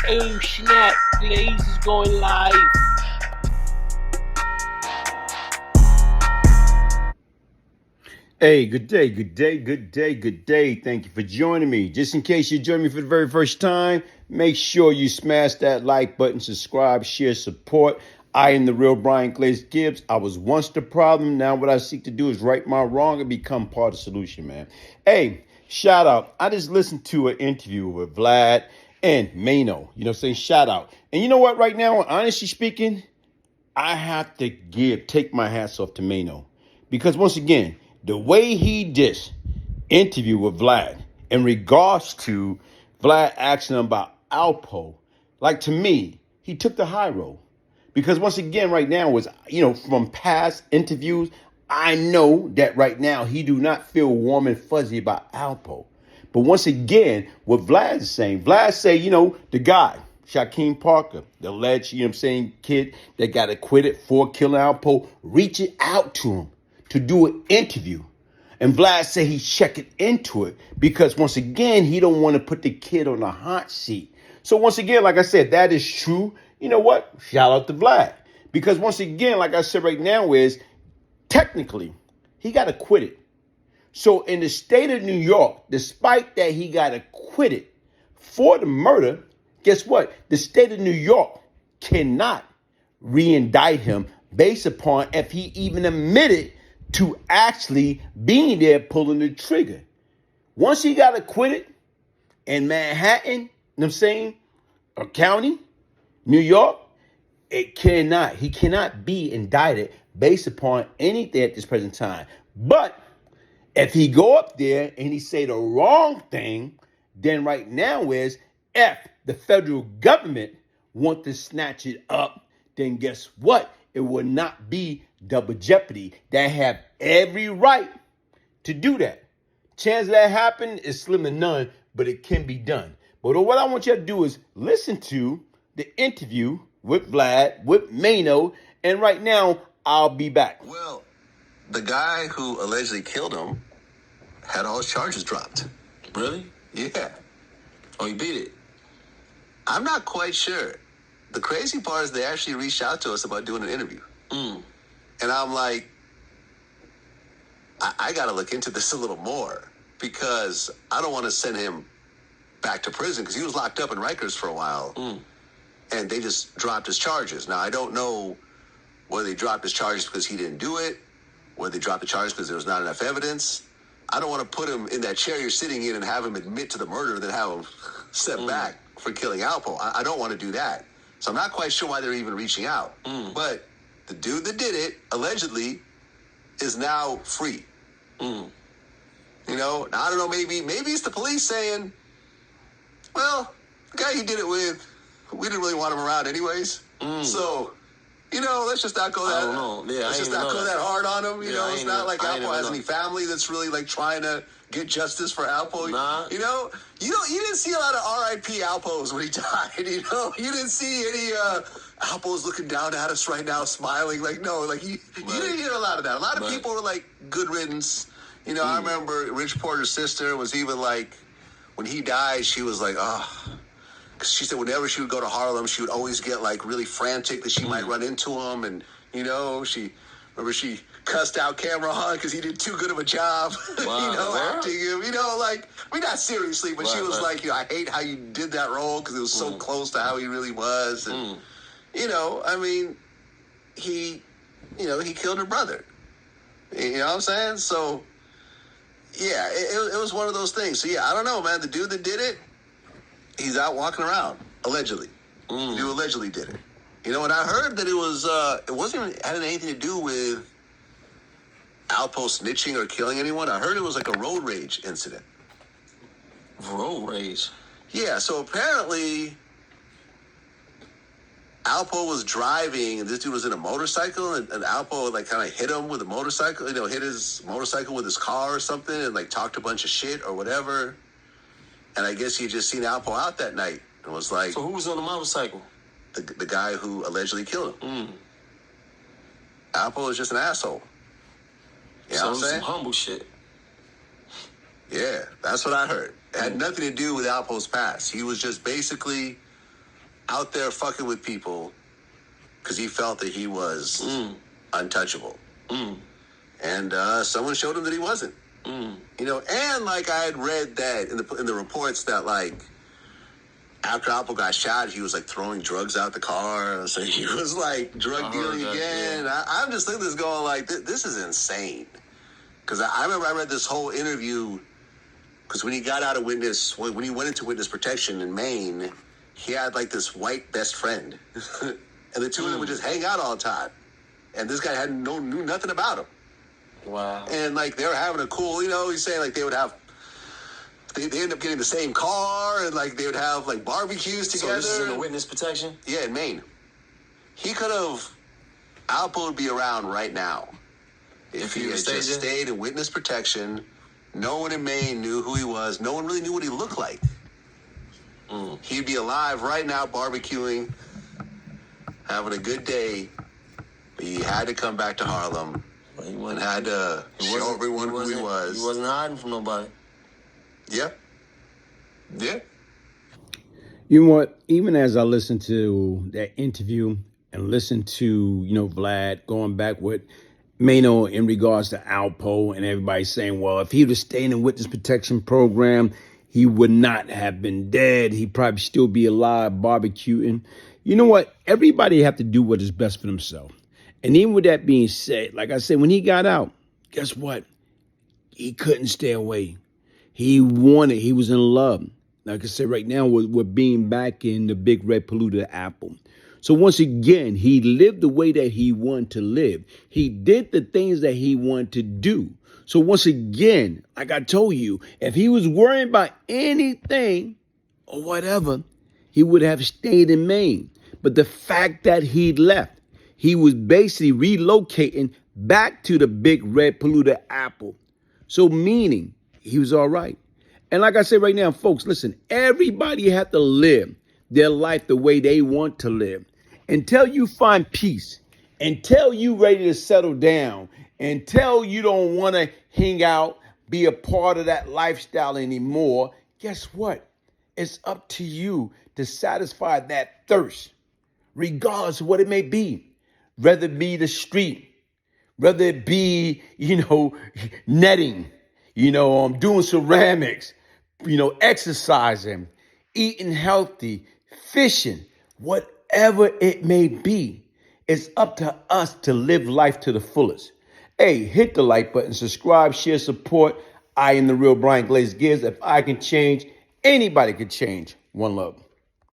Oh snap, Glaze is going live. Hey, good day, good day, good day, good day. Thank you for joining me. Just in case you join me for the very first time, make sure you smash that like button, subscribe, share, support. I am the real Brian Glaze Gibbs. I was once the problem. Now what I seek to do is right my wrong and become part of the solution, man. Hey, shout out. I just listened to an interview with Vlad and Maino. You know what I'm saying? Shout out. And you know what, right now, honestly speaking, I have to take my hats off to Maino. Because once again, the way he did interview with Vlad in regards to Vlad asking him about Alpo, like to me, he took the high road. Because once again, right now was, from past interviews, I know that right now he do not feel warm and fuzzy about Alpo. But once again, what Vlad is saying, Vlad say, the guy, Shakeem Parker, the alleged, kid that got acquitted for killing Alpo, reaching out to him to do an interview. And Vlad said he's checking into it because once again, he don't want to put the kid on the hot seat. So once again, like I said, that is true. You know what? Shout out to Vlad. Because once again, like I said right now is technically he got acquitted. So in the state of New York, despite that he got acquitted for the murder, guess what? The state of New York cannot re-indict him based upon if he even admitted to actually being there pulling the trigger. Once he got acquitted in Manhattan, you know what I'm saying, or county, New York, he cannot be indicted based upon anything at this present time. But if he go up there and he say the wrong thing, then right now is if the federal government want to snatch it up, then guess what? It will not be double jeopardy. They have every right to do that. Chance of that happen is slim to none, but it can be done. But what I want you to do is listen to the interview with Vlad, with Maino, and right now, I'll be back. Well, the guy who allegedly killed him had all his charges dropped. Really? Yeah. Oh, he beat it? I'm not quite sure. The crazy part is they actually reached out to us about doing an interview. And I'm like, I got to look into this a little more because I don't want to send him back to prison because he was locked up in Rikers for a while. And they just dropped his charges. Now, I don't know whether they dropped his charges because he didn't do it, whether they dropped the charges because there was not enough evidence. I don't want to put him in that chair you're sitting in and have him admit to the murder, then have him step back for killing Alpo. I don't want to do that. So I'm not quite sure why they're even reaching out. But the dude that did it, allegedly, is now free. Now, I don't know, maybe it's the police saying, well, the guy he did it with, we didn't really want him around anyways. So, let's just not go that. I don't know. Yeah, let's just not go that hard on him. It's not like Alpo has any family that's really like trying to get justice for Alpo. Nah. You didn't see a lot of R.I.P. Alpos when he died. You didn't see any Alpos looking down at us right now, smiling. Like no, like you didn't hear a lot of that. A lot of people were like, "Good riddance." I remember Rich Porter's sister was even like, when he died, she was like, "Oh." She said whenever she would go to Harlem, she would always get like really frantic that she might run into him, and she cussed out Cameron because he did too good of a job, acting him. Not seriously, but she was like, I hate how you did that role because it was so close to how he really was, and he killed her brother. You know what I'm saying? So yeah, it was one of those things. So yeah, I don't know, man. The dude that did it, he's out walking around, allegedly. The dude allegedly did it. And I heard that it hadn't anything to do with Alpo snitching or killing anyone. I heard it was like a road rage incident. Road rage? Yeah, so apparently Alpo was driving, and this dude was in a motorcycle, and Alpo like kind of hit him with a motorcycle, hit his motorcycle with his car or something, and like talked a bunch of shit or whatever. And I guess he just seen Alpo out that night and was like... So who was on the motorcycle? The guy who allegedly killed him. Alpo is just an asshole. You know what I'm saying? Some humble shit. Yeah, that's what I heard. It had nothing to do with Alpo's past. He was just basically out there fucking with people because he felt that he was untouchable. And someone showed him that he wasn't. You know, and like I had read that in the reports that like after Alpo got shot, he was like throwing drugs out the car. So he was like drug dealing again. Yeah. I'm just thinking this going like, this is insane. Because I remember I read this whole interview. Because when he got out of when he went into witness protection in Maine, he had like this white best friend. And the two of them would just hang out all the time. And this guy knew nothing about him. Wow. And like they were having a cool, you know, he's saying like they end up getting the same car and like they would have like barbecues together. So this is in the witness protection? Yeah, in Maine. Alpo would be around right now. If he had just stayed in witness protection, no one in Maine knew who he was. No one really knew what he looked like. He'd be alive right now barbecuing, having a good day. But he had to come back to Harlem. And had to show everyone who he was. He wasn't hiding from nobody. Yeah. Yeah. You know what? Even as I listened to that interview and listened to, you know, Vlad going back with Maino in regards to Alpo and everybody saying, well, if he would have stayed in witness protection program, he would not have been dead. He'd probably still be alive barbecuing. You know what? Everybody have to do what is best for themselves. And even with that being said, like I said, when he got out, guess what? He couldn't stay away. He was in love. Like I said, right now, we're being back in the big red polluted apple. So once again, he lived the way that he wanted to live. He did the things that he wanted to do. So once again, like I told you, if he was worrying about anything or whatever, he would have stayed in Maine. But the fact that he left, he was basically relocating back to the big red polluted apple. So meaning he was all right. And like I said right now, folks, listen, everybody have to live their life the way they want to live. Until you find peace, until you ready to settle down, until you don't want to hang out, be a part of that lifestyle anymore, guess what? It's up to you to satisfy that thirst, regardless of what it may be. Whether it be the street, whether it be, netting, doing ceramics, exercising, eating healthy, fishing, whatever it may be. It's up to us to live life to the fullest. Hey, hit the like button, subscribe, share, support. I am the real Glaze Gibbs. If I can change, anybody can change. One love.